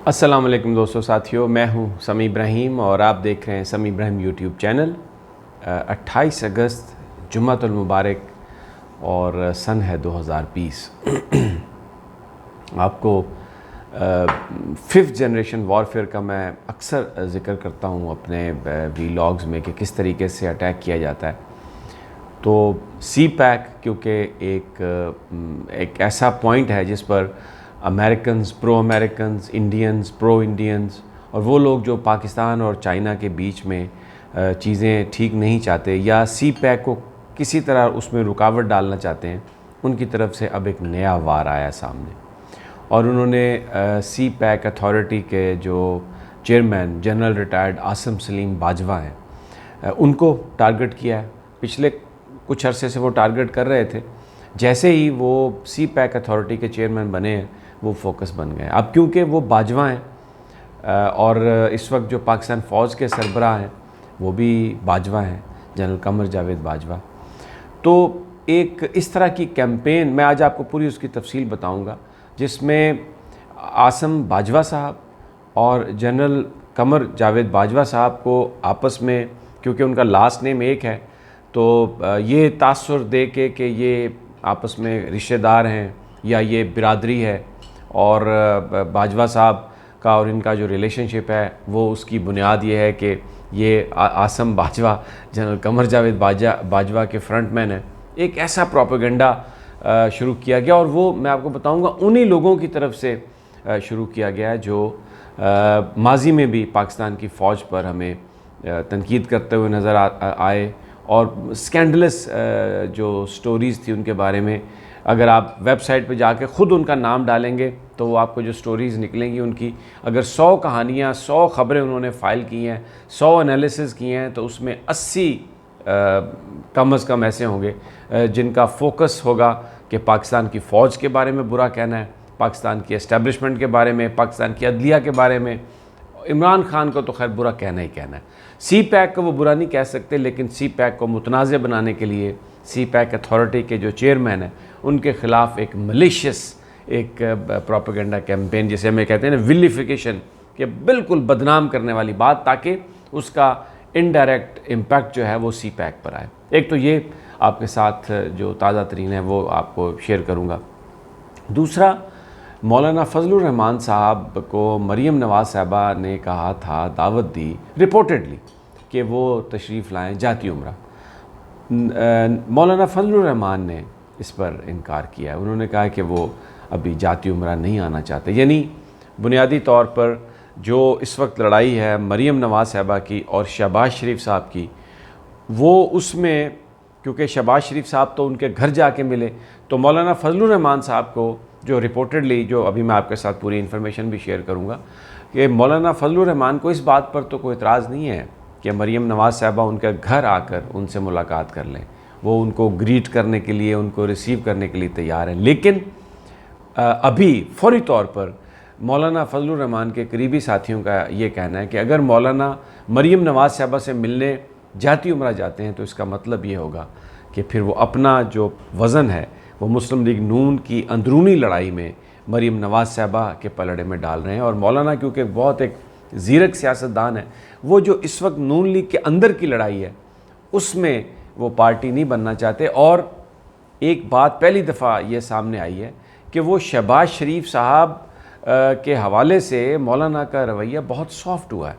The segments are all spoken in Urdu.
السلام علیکم دوستو ساتھیوں، میں ہوں سمیع ابراہیم اور آپ دیکھ رہے ہیں سمیع ابراہیم یوٹیوب چینل۔ 28 اگست جمعۃ المبارک اور سن ہے 2020۔ آپ کو 5th جنریشن وارفیئر کا میں اکثر ذکر کرتا ہوں اپنے ویلاگز میں کہ کس طریقے سے اٹیک کیا جاتا ہے۔ تو سی پیک کیونکہ ایک ایسا پوائنٹ ہے جس پر امریکنز پرو امریکنز، انڈینز پرو انڈینز اور وہ لوگ جو پاکستان اور چائنا کے بیچ میں چیزیں ٹھیک نہیں چاہتے یا سی پیک کو کسی طرح اس میں رکاوٹ ڈالنا چاہتے ہیں، ان کی طرف سے اب ایک نیا وار آیا سامنے، اور انہوں نے سی پیک اتھارٹی کے جو chairman general retired Asim Saleem Bajwa ہیں ان کو ٹارگٹ کیا ہے۔ پچھلے کچھ عرصے سے وہ ٹارگٹ کر رہے تھے، جیسے ہی وہ سی پیک اتھارٹی کے چیئرمین بنے ہیں وہ فوکس بن گئے۔ اب کیونکہ وہ باجوہ ہیں اور اس وقت جو پاکستان فوج کے سربراہ ہیں وہ بھی باجوہ ہیں، جنرل قمر جاوید باجوہ، تو ایک اس طرح کی کیمپین میں آج آپ کو پوری اس کی تفصیل بتاؤں گا، جس میں عاصم باجوہ صاحب اور جنرل قمر جاوید باجوہ صاحب کو آپس میں، کیونکہ ان کا لاسٹ نیم ایک ہے، تو یہ تاثر دے کے کہ یہ آپس میں رشتہ دار ہیں یا یہ برادری ہے، اور باجوہ صاحب کا اور ان کا جو ریلیشن شپ ہے وہ اس کی بنیاد یہ ہے کہ یہ عاصم باجوہ جنرل قمر جاوید باجوہ کے فرنٹ مین ہیں۔ ایک ایسا پروپیگنڈا شروع کیا گیا، اور وہ میں آپ کو بتاؤں گا انہی لوگوں کی طرف سے شروع کیا گیا جو ماضی میں بھی پاکستان کی فوج پر ہمیں تنقید کرتے ہوئے نظر آئے، اور سکینڈلس جو سٹوریز تھی ان کے بارے میں اگر آپ ویب سائٹ پہ جا کے خود ان کا نام ڈالیں گے تو وہ آپ کو جو سٹوریز نکلیں گی ان کی، اگر 100 کہانیاں 100 خبریں انہوں نے فائل کی ہیں، 100 انالیسز کیے ہیں، تو اس میں 80 کم از کم ایسے ہوں گے جن کا فوکس ہوگا کہ پاکستان کی فوج کے بارے میں برا کہنا ہے، پاکستان کی اسٹیبلشمنٹ کے بارے میں، پاکستان کی عدلیہ کے بارے میں۔ عمران خان کو تو خیر برا کہنا ہی کہنا ہے، سی پیک کو وہ برا نہیں کہہ سکتے، لیکن سی پیک کو متنازع بنانے کے لیے سی پیک اتھارٹی کے جو چیئرمین ہیں ان کے خلاف ایک ملیشیس ایک پروپیگنڈا کیمپین، جسے ہمیں کہتے ہیں نا ولیفیکیشن، کہ بالکل بدنام کرنے والی بات، تاکہ اس کا انڈائریکٹ امپیکٹ جو ہے وہ سی پیک پر آئے۔ ایک تو یہ آپ کے ساتھ جو تازہ ترین ہے وہ آپ کو شیئر کروں گا۔ دوسرا، مولانا فضل الرحمان صاحب کو مریم نواز صاحبہ نے کہا تھا، دعوت دی ریپورٹڈلی کہ وہ تشریف لائیں جاتی عمرہ۔ مولانا فضل الرحمان نے اس پر انکار کیا ہے، انہوں نے کہا کہ وہ ابھی جاتی عمرہ نہیں آنا چاہتے۔ یعنی بنیادی طور پر جو اس وقت لڑائی ہے مریم نواز صاحبہ کی اور شہباز شریف صاحب کی، وہ اس میں کیونکہ شہباز شریف صاحب تو ان کے گھر جا کے ملے، تو مولانا فضل الرحمان صاحب کو جو ریپورٹڈلی، جو ابھی میں آپ کے ساتھ پوری انفارمیشن بھی شیئر کروں گا، کہ مولانا فضل الرحمان کو اس بات پر تو کوئی اعتراض نہیں ہے کہ مریم نواز صاحبہ ان کے گھر آ کر ان سے ملاقات کر لیں، وہ ان کو گریٹ کرنے کے لیے، ان کو ریسیو کرنے کے لیے تیار ہیں، لیکن ابھی فوری طور پر مولانا فضل الرحمان کے قریبی ساتھیوں کا یہ کہنا ہے کہ اگر مولانا مریم نواز صاحبہ سے ملنے جاتی عمرہ جاتے ہیں تو اس کا مطلب یہ ہوگا کہ پھر وہ اپنا جو وزن ہے وہ مسلم لیگ نون کی اندرونی لڑائی میں مریم نواز صاحبہ کے پلڑے میں ڈال رہے ہیں۔ اور مولانا کیونکہ بہت ایک زیرک سیاستدان ہے، وہ جو اس وقت نون لیگ کے اندر کی لڑائی ہے اس میں وہ پارٹی نہیں بننا چاہتے۔ اور ایک بات پہلی دفعہ یہ سامنے آئی ہے کہ وہ شہباز شریف صاحب کے حوالے سے مولانا کا رویہ بہت سافٹ ہوا ہے،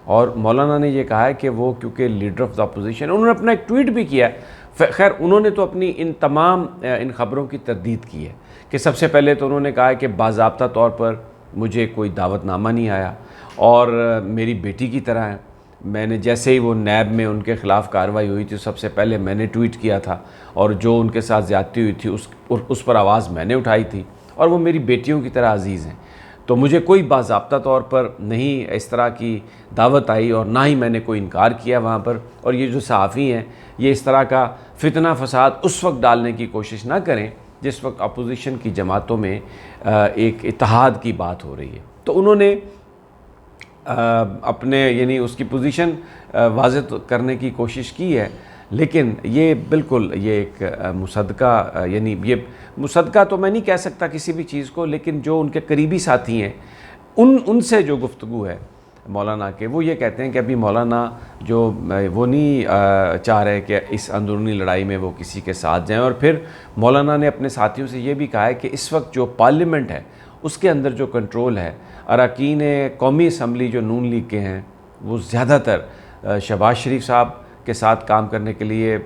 اور مولانا نے یہ کہا ہے کہ وہ کیونکہ لیڈر آف دا اپوزیشن، انہوں نے اپنا ایک ٹویٹ بھی کیا ہے۔ خیر انہوں نے تو اپنی ان تمام ان خبروں کی تردید کی ہے کہ سب سے پہلے تو انہوں نے کہا ہے کہ باضابطہ طور پر مجھے کوئی دعوت نامہ نہیں آیا، اور میری بیٹی کی طرح ہے، میں نے جیسے ہی وہ نیب میں ان کے خلاف کارروائی ہوئی تھی سب سے پہلے میں نے ٹویٹ کیا تھا، اور جو ان کے ساتھ زیادتی ہوئی تھی اس پر آواز میں نے اٹھائی تھی، اور وہ میری بیٹیوں کی طرح عزیز ہیں، تو مجھے کوئی باضابطہ طور پر نہیں اس طرح کی دعوت آئی، اور نہ ہی میں نے کوئی انکار کیا وہاں پر۔ اور یہ جو صحافی ہیں یہ اس طرح کا فتنہ فساد اس وقت ڈالنے کی کوشش نہ کریں جس وقت اپوزیشن کی جماعتوں میں ایک اتحاد کی بات ہو رہی ہے۔ تو انہوں نے اپنے یعنی اس کی پوزیشن واضح کرنے کی کوشش کی ہے، لیکن یہ بالکل یہ ایک مصدقہ، یعنی یہ مصدقہ تو میں نہیں کہہ سکتا کسی بھی چیز کو، لیکن جو ان کے قریبی ساتھی ہیں ان سے جو گفتگو ہے مولانا کے، وہ یہ کہتے ہیں کہ ابھی مولانا جو وہ نہیں چاہ رہے کہ اس اندرونی لڑائی میں وہ کسی کے ساتھ جائیں، اور پھر مولانا نے اپنے ساتھیوں سے یہ بھی کہا ہے کہ اس وقت جو پارلیمنٹ ہے اس کے اندر جو کنٹرول ہے، اراکین قومی اسمبلی جو نون لیگ کے ہیں وہ زیادہ تر شہباز شریف صاحب کے ساتھ کام کرنے کے لیے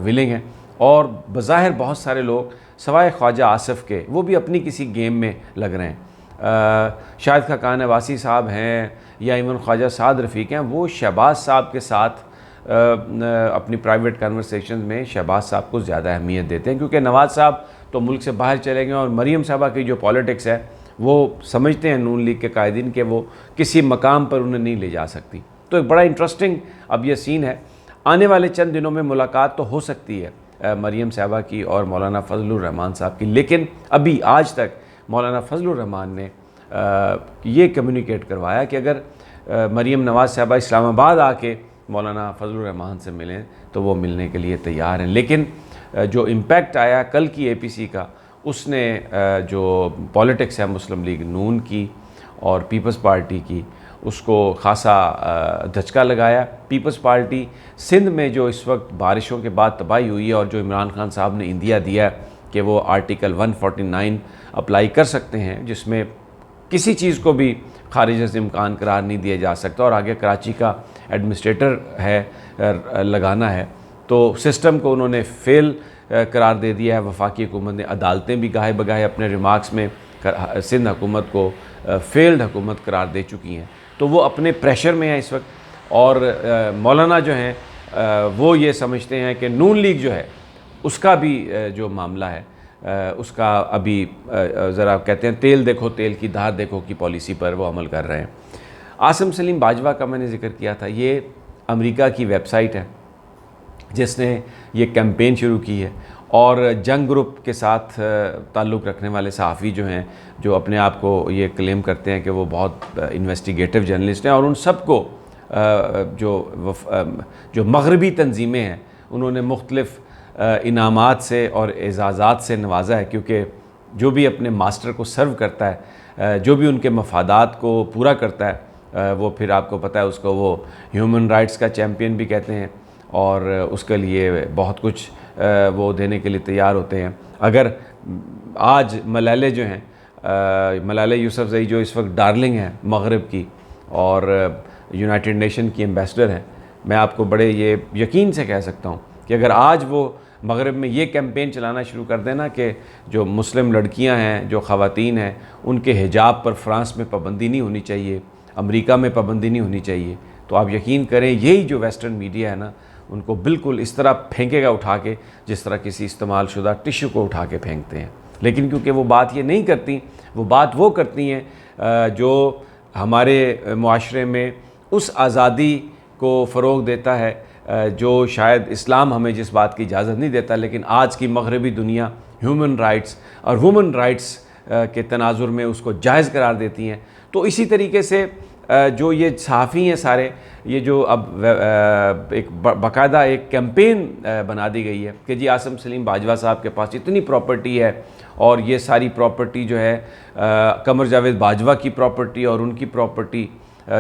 ولنگ ہیں، اور بظاہر بہت سارے لوگ سوائے خواجہ آصف کے وہ بھی اپنی کسی گیم میں لگ رہے ہیں۔ شاہد خاقان عباسی صاحب ہیں یا ایون خواجہ سعد رفیق ہیں، وہ شہباز صاحب کے ساتھ اپنی پرائیویٹ کنورسیشنز میں شہباز صاحب کو زیادہ اہمیت دیتے ہیں، کیونکہ نواز صاحب تو ملک سے باہر چلے گئے، اور مریم صاحبہ کی جو پالیٹکس ہے وہ سمجھتے ہیں نون لیگ کے قائدین کہ وہ کسی مقام پر انہیں نہیں لے جا سکتی۔ تو ایک بڑا انٹرسٹنگ اب یہ سین ہے۔ آنے والے چند دنوں میں ملاقات تو ہو سکتی ہے مریم صاحبہ کی اور مولانا فضل الرحمان صاحب کی، لیکن ابھی آج تک مولانا فضل الرحمان نے یہ کمیونیکیٹ کروایا کہ اگر مریم نواز صاحبہ اسلام آباد آ کے مولانا فضل الرحمان سے ملیں تو وہ ملنے کے لیے تیار ہیں، لیکن جو امپیکٹ آیا کل کی اے پی سی کا، اس نے جو پالیٹکس ہے مسلم لیگ نون کی اور پیپلز پارٹی کی، اس کو خاصا دھچکا لگایا۔ پیپلز پارٹی سندھ میں جو اس وقت بارشوں کے بعد تباہی ہوئی ہے، اور جو عمران خان صاحب نے اندیا دیا کہ وہ آرٹیکل 149 اپلائی کر سکتے ہیں، جس میں کسی چیز کو بھی خارج از امکان قرار نہیں دیا جا سکتا، اور آگے کراچی کا ایڈمنسٹریٹر ہے لگانا ہے، تو سسٹم کو انہوں نے فیل قرار دے دیا ہے۔ وفاقی حکومت نے، عدالتیں بھی گاہے بگاہے اپنے ریمارکس میں سندھ حکومت کو فیلڈ حکومت قرار دے چکی ہیں، تو وہ اپنے پریشر میں ہیں اس وقت، اور مولانا جو ہیں وہ یہ سمجھتے ہیں کہ نون لیگ جو ہے اس کا بھی جو معاملہ ہے اس کا ابھی ذرا کہتے ہیں تیل دیکھو تیل کی دھار دیکھو کی پالیسی پر وہ عمل کر رہے ہیں۔ عاصم سلیم باجوہ کا میں نے ذکر کیا تھا، یہ امریکہ کی ویب سائٹ ہے جس نے یہ کیمپین شروع کی ہے، اور جنگ گروپ کے ساتھ تعلق رکھنے والے صحافی جو ہیں، جو اپنے آپ کو یہ کلیم کرتے ہیں کہ وہ بہت انویسٹیگیٹو جرنلسٹ ہیں، اور ان سب کو جو مغربی تنظیمیں ہیں انہوں نے مختلف انعامات سے اور اعزازات سے نوازا ہے، کیونکہ جو بھی اپنے ماسٹر کو سرو کرتا ہے، جو بھی ان کے مفادات کو پورا کرتا ہے، وہ پھر آپ کو پتہ ہے اس کو وہ ہیومن رائٹس کا چیمپئن بھی کہتے ہیں، اور اس کے لیے بہت کچھ وہ دینے کے لیے تیار ہوتے ہیں۔ اگر آج ملالہ جو ہیں، ملالہ یوسفزئی جو اس وقت ڈارلنگ ہیں مغرب کی اور یونائٹڈ نیشن کی ایمبیسڈر ہیں، میں آپ کو بڑے یہ یقین سے کہہ سکتا ہوں کہ اگر آج وہ مغرب میں یہ کیمپین چلانا شروع کر دینا کہ جو مسلم لڑکیاں ہیں، جو خواتین ہیں، ان کے حجاب پر فرانس میں پابندی نہیں ہونی چاہیے، امریکہ میں پابندی نہیں ہونی چاہیے، تو آپ یقین کریں یہی جو ویسٹرن میڈیا ہے نا، ان کو بالکل اس طرح پھینکے گا اٹھا کے جس طرح کسی استعمال شدہ ٹشو کو اٹھا کے پھینکتے ہیں۔ لیکن کیونکہ وہ بات یہ نہیں کرتی، وہ بات وہ کرتی ہیں جو ہمارے معاشرے میں اس آزادی کو فروغ دیتا ہے جو شاید اسلام ہمیں جس بات کی اجازت نہیں دیتا، لیکن آج کی مغربی دنیا ہیومن رائٹس اور وومن رائٹس کے تناظر میں اس کو جائز قرار دیتی ہیں۔ تو اسی طریقے سے جو یہ صحافی ہیں سارے، یہ جو اب ایک باقاعدہ ایک کیمپین بنا دی گئی ہے کہ جی عاصم سلیم باجوہ صاحب کے پاس اتنی پراپرٹی ہے، اور یہ ساری پراپرٹی جو ہے قمر جاوید باجوہ کی پراپرٹی اور ان کی پراپرٹی،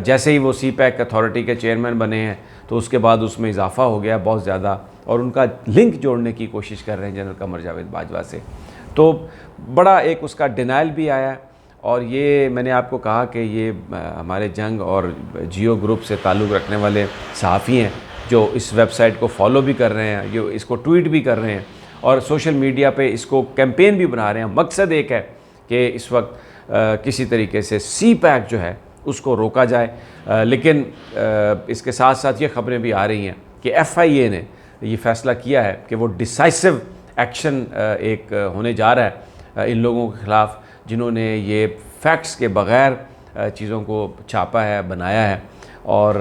جیسے ہی وہ سی پیک اتھارٹی کے چیئرمین بنے ہیں تو اس کے بعد اس میں اضافہ ہو گیا بہت زیادہ، اور ان کا لنک جوڑنے کی کوشش کر رہے ہیں جنرل قمر جاوید باجوہ سے۔ تو بڑا ایک اس کا ڈینائل بھی آیا ہے، اور یہ میں نے آپ کو کہا کہ یہ ہمارے جنگ اور جیو گروپ سے تعلق رکھنے والے صحافی ہیں جو اس ویب سائٹ کو فالو بھی کر رہے ہیں، جو اس کو ٹویٹ بھی کر رہے ہیں، اور سوشل میڈیا پہ اس کو کیمپین بھی بنا رہے ہیں۔ مقصد ایک ہے کہ اس وقت کسی طریقے سے سی پیک جو ہے اس کو روکا جائے، لیکن اس کے ساتھ ساتھ یہ خبریں بھی آ رہی ہیں کہ ایف آئی اے نے یہ فیصلہ کیا ہے کہ وہ ڈیسائسو ایکشن ایک ہونے جا رہا ہے ان لوگوں کے خلاف جنہوں نے یہ فیکٹس کے بغیر چیزوں کو چھاپا ہے، بنایا ہے، اور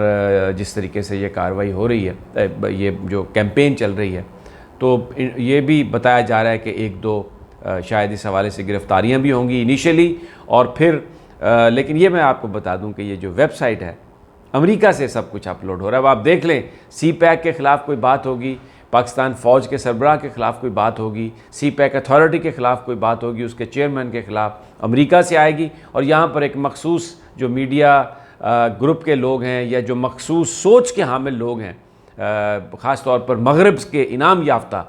جس طریقے سے یہ کارروائی ہو رہی ہے، یہ جو کیمپین چل رہی ہے، تو یہ بھی بتایا جا رہا ہے کہ ایک دو شاید اس حوالے سے گرفتاریاں بھی ہوں گی انیشلی، اور پھر لیکن یہ میں آپ کو بتا دوں کہ یہ جو ویب سائٹ ہے امریکہ سے سب کچھ اپلوڈ ہو رہا ہے۔ اب آپ دیکھ لیں سی پیک کے خلاف کوئی بات ہوگی، پاکستان فوج کے سربراہ کے خلاف کوئی بات ہوگی، سی پیک اتھارٹی کے خلاف کوئی بات ہوگی، اس کے چیئرمین کے خلاف امریکہ سے آئے گی، اور یہاں پر ایک مخصوص جو میڈیا گروپ کے لوگ ہیں یا جو مخصوص سوچ کے حامل لوگ ہیں، خاص طور پر مغرب کے انعام یافتہ،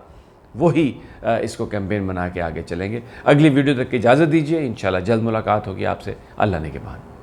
وہی اس کو کیمپین بنا کے آگے چلیں گے۔ اگلی ویڈیو تک کی اجازت دیجیے، انشاءاللہ جلد ملاقات ہوگی آپ سے، اللہ نے کے بعد۔